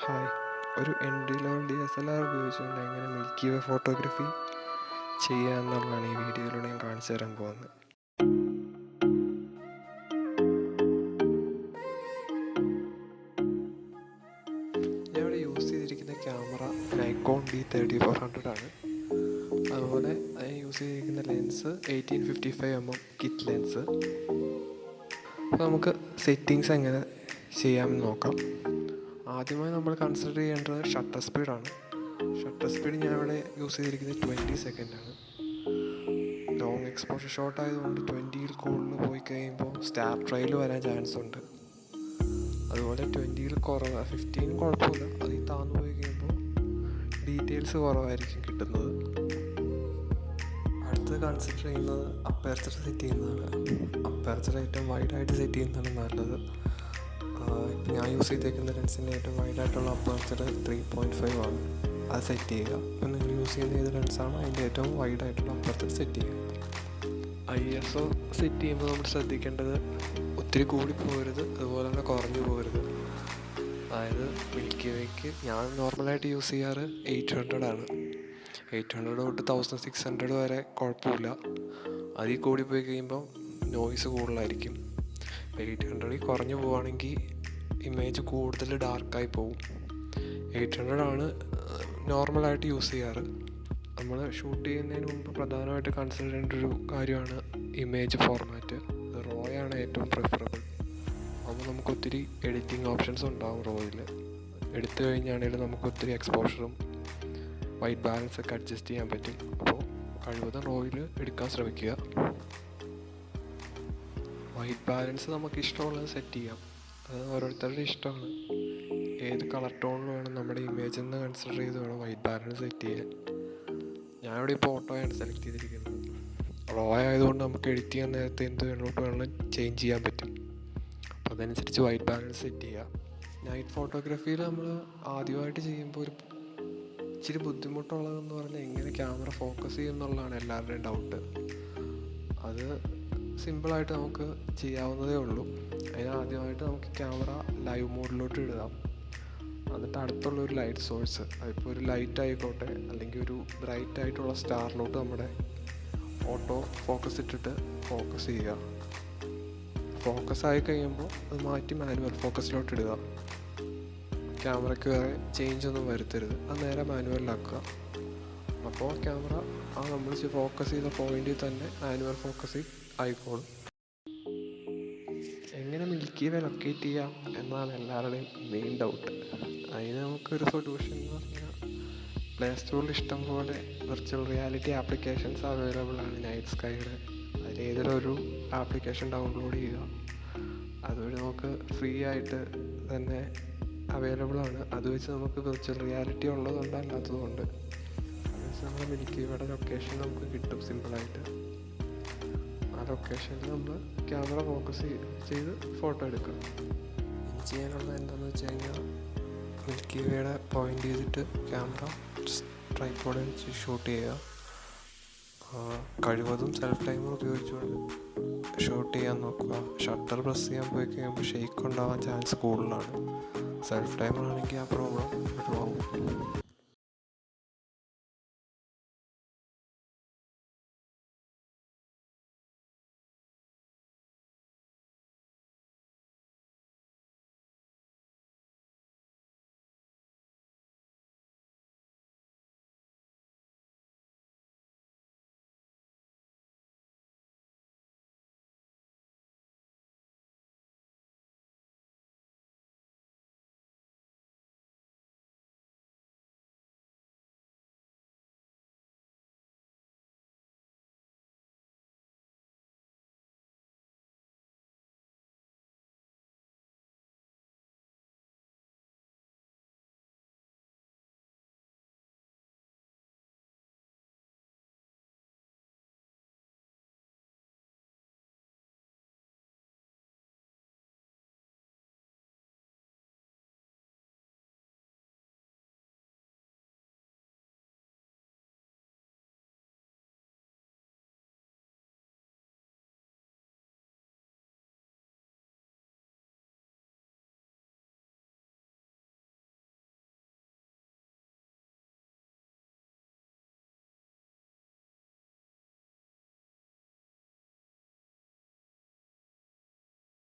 Hi, ഒരു entry level DSLR ഉപയോഗിച്ചുകൊണ്ട് എങ്ങനെ മിൽക്കി വേ ഫോട്ടോഗ്രാഫി ചെയ്യുക എന്നുള്ളതാണ് ഈ വീഡിയോയിലൂടെ ഞാൻ കാണിച്ചു തരാൻ പോകുന്നത്. ഞാൻ ഇവിടെ യൂസ് ചെയ്തിരിക്കുന്ന ക്യാമറ നൈക്കോൺ D3400 ആണ്. അതുപോലെ ഞാൻ യൂസ് ചെയ്തിരിക്കുന്ന ലെൻസ് 1855mm കിറ്റ് ലെൻസ്. അപ്പോൾ നമുക്ക് സെറ്റിങ്സ് എങ്ങനെ ചെയ്യാമെന്ന് നോക്കാം. ആദ്യമായി നമ്മൾ കൺസിഡർ ചെയ്യേണ്ടത് ഷട്ടർ സ്പീഡാണ്. ഷട്ടർ സ്പീഡ് ഞാൻ ഇവിടെ യൂസ് ചെയ്തിരിക്കുന്നത് 20 സെക്കൻഡാണ്. ലോങ് എക്സ്പോഷർ ഷോട്ട് ആയതുകൊണ്ട് 20ൽ കൂടുതൽ പോയി കഴിയുമ്പോൾ സ്റ്റാർ ട്രയൽ വരാൻ ചാൻസ് ഉണ്ട്. അതുപോലെ 20ൽ കുറവ് 15 കുഴപ്പമില്ല, അതിൽ താഴ്ന്നു പോയി കഴിയുമ്പോൾ ഡീറ്റെയിൽസ് കുറവായിരിക്കും കിട്ടുന്നത്. അടുത്ത് കൺസിഡർ ചെയ്യുന്നത് അപ്പേർച്ചർ സെറ്റ് ചെയ്യുന്നതാണ്. അപ്പേർച്ചർ ഏറ്റവും വൈഡായിട്ട് സെറ്റ് ചെയ്യുന്നതാണ് നല്ലത്. ഞാൻ യൂസ് ചെയ്തേക്കുന്ന ലെൻസിൻ്റെ ഏറ്റവും വൈഡായിട്ടുള്ള അപ്പേർച്ചർ 3.5 ആണ്. അത് സെറ്റ് ചെയ്യുക. നിങ്ങൾ യൂസ് ചെയ്യുന്ന ഏത് ലെൻസാണോ അതിൻ്റെ ഏറ്റവും വൈഡായിട്ടുള്ള അപ്പേർച്ചർ സെറ്റ് ചെയ്യുക. ISO സെറ്റ് ചെയ്യുമ്പോൾ നമ്മൾ ശ്രദ്ധിക്കേണ്ടത് ഒത്തിരി കൂടി പോകരുത്, അതുപോലെ തന്നെ കുറഞ്ഞു പോകരുത്. അതായത് മിൽക്കി വേക്ക് ഞാൻ നോർമലായിട്ട് യൂസ് ചെയ്യാറ് 800 ആണ്. 800 തൊട്ട് 1600 വരെ കുഴപ്പമില്ല. അതിൽ കൂടി പോയി കഴിയുമ്പോൾ നോയ്സ് കൂടുതലായിരിക്കും. 800 കുറഞ്ഞു പോവുകയാണെങ്കിൽ ഇമേജ് കൂടുതൽ ഡാർക്കായി പോകും. 800 ആണ് നോർമലായിട്ട് യൂസ് ചെയ്യാറ്. നമ്മൾ ഷൂട്ട് ചെയ്യുന്നതിന് മുമ്പ് പ്രധാനമായിട്ട് കൺസിഡർ ചെയ്യേണ്ട ഒരു കാര്യമാണ് ഇമേജ് ഫോർമാറ്റ്. റോയാണ് ഏറ്റവും പ്രിഫറബിൾ. അപ്പോൾ നമുക്ക് ഒത്തിരി എഡിറ്റിംഗ് ഓപ്ഷൻസ് ഉണ്ടാകും റോയിൽ. എടുത്തു കഴിഞ്ഞാണെങ്കിലും നമുക്ക് ഒത്തിരി എക്സ്പോഷറും വൈറ്റ് ബാലൻസ് ഒക്കെ അഡ്ജസ്റ്റ് ചെയ്യാൻ പറ്റും. അപ്പോൾ കഴിവതും റോയിൽ എടുക്കാൻ ശ്രമിക്കുക. വൈറ്റ് ബാലൻസ് നമുക്ക് ഇഷ്ടമുള്ളത് സെറ്റ് ചെയ്യാം. അത് ഓരോരുത്തരുടെ ഇഷ്ടമാണ്. ഏത് കളർ ടോണിൽ വേണം നമ്മുടെ ഇമേജ് എന്ന് കൺസിഡർ ചെയ്ത് വേണം വൈറ്റ് ബാലൻസ് സെറ്റ് ചെയ്യാൻ. ഞാനിവിടെ ഇപ്പോൾ ഓട്ടോയാണ് സെലക്ട് ചെയ്തിരിക്കുന്നത്. റോ ആയതുകൊണ്ട് നമുക്ക് എഡിറ്റ് ചെയ്യാൻ നേരത്തെ എന്ത് വേണോട്ട് വേണം ചേഞ്ച് ചെയ്യാൻ പറ്റും. അപ്പോൾ അതനുസരിച്ച് വൈറ്റ് ബാലൻസ് സെറ്റ് ചെയ്യുക. നൈറ്റ് ഫോട്ടോഗ്രാഫിയിൽ നമ്മൾ ആദ്യമായിട്ട് ചെയ്യുമ്പോൾ ഒരു ഇച്ചിരി ബുദ്ധിമുട്ടുള്ളതെന്ന് പറഞ്ഞാൽ എങ്ങനെ ക്യാമറ ഫോക്കസ് ചെയ്യും എന്നുള്ളതാണ് എല്ലാവരുടെയും ഡൗട്ട്. അത് സിമ്പിളായിട്ട് നമുക്ക് ചെയ്യാവുന്നതേ ഉള്ളൂ. അതിന് ആദ്യമായിട്ട് നമുക്ക് ക്യാമറ ലൈവ് മോഡിലോട്ട് ഇടുക. എന്നിട്ട് അടുത്തുള്ള ഒരു ലൈറ്റ് സോഴ്സ്, അതിപ്പോൾ ഒരു ലൈറ്റ് ആയിക്കോട്ടെ അല്ലെങ്കിൽ ഒരു ബ്രൈറ്റ് ആയിട്ടുള്ള സ്റ്റാറിലോട്ട് നമ്മുടെ ഓട്ടോ ഫോക്കസ് ഇട്ടിട്ട് ഫോക്കസ് ചെയ്യുക. ഫോക്കസ് ആയി കഴിയുമ്പോൾ അത് മാറ്റി മാനുവൽ ഫോക്കസിലോട്ട് ഇടുക. ക്യാമറയ്ക്ക് വേറെ ചേഞ്ച് ഒന്നും വരുത്തരുത്. അത് നേരെ മാനുവലിലാക്കുക. അപ്പോൾ ക്യാമറ നമ്മൾ ഫോക്കസ് ചെയ്ത പോയിന്റിൽ തന്നെ മാനുവൽ ഫോക്കസിൽ ആയിക്കോളും. എങ്ങനെ മിൽക്കി വേ ലൊക്കേറ്റ് ചെയ്യാം എന്നാണ് എല്ലാവരുടെയും മെയിൻ ഡൗട്ട്. അതിന് നമുക്കൊരു സൊല്യൂഷൻ എന്ന് പറഞ്ഞാൽ പ്ലേ സ്റ്റോറിൽ ഇഷ്ടംപോലെ വിർച്വൽ റിയാലിറ്റി ആപ്ലിക്കേഷൻസ് അവൈലബിൾ ആണ്. നൈറ്റ് സ്കൈയുടെ അതിലേതൊരു ആപ്ലിക്കേഷൻ ഡൗൺലോഡ് ചെയ്യുക. അതുവഴി നമുക്ക് ഫ്രീ ആയിട്ട് തന്നെ അവൈലബിൾ ആണ്. അത് വെച്ച് നമുക്ക് വിർച്വൽ റിയാലിറ്റി ഉള്ളതുകൊണ്ട് അല്ലാത്തതുകൊണ്ട് നമ്മൾ മിൽക്കി വേയുടെ ലൊക്കേഷൻ നമുക്ക് കിട്ടും സിമ്പിളായിട്ട്. ആ ലൊക്കേഷനിൽ നമ്മൾ ക്യാമറ ഫോക്കസ് ചെയ്ത് ഫോട്ടോ എടുക്കുക. ഇത് ചെയ്യാനുള്ളത് എന്താണെന്ന് വെച്ച് കഴിഞ്ഞാൽ മിൽക്കി വേയുടെ പോയിൻ്റ് ചെയ്തിട്ട് ക്യാമറ ട്രൈപോഡ് വെച്ച് ഷൂട്ട് ചെയ്യുക. കഴിവതും സെൽഫ് ടൈമർ ഉപയോഗിച്ചുകൊണ്ട് ഷൂട്ട് ചെയ്യാൻ നോക്കുക. ഷട്ടർ പ്രസ് ചെയ്യാൻ പോയി കഴിയുമ്പോൾ ഷെയ്ക്ക് ഉണ്ടാവാൻ ചാൻസ് കൂടുതലാണ്. സെൽഫ് ടൈമർ ആണെങ്കിൽ ആ പ്രോബ്ലം ഒഴിവാകും.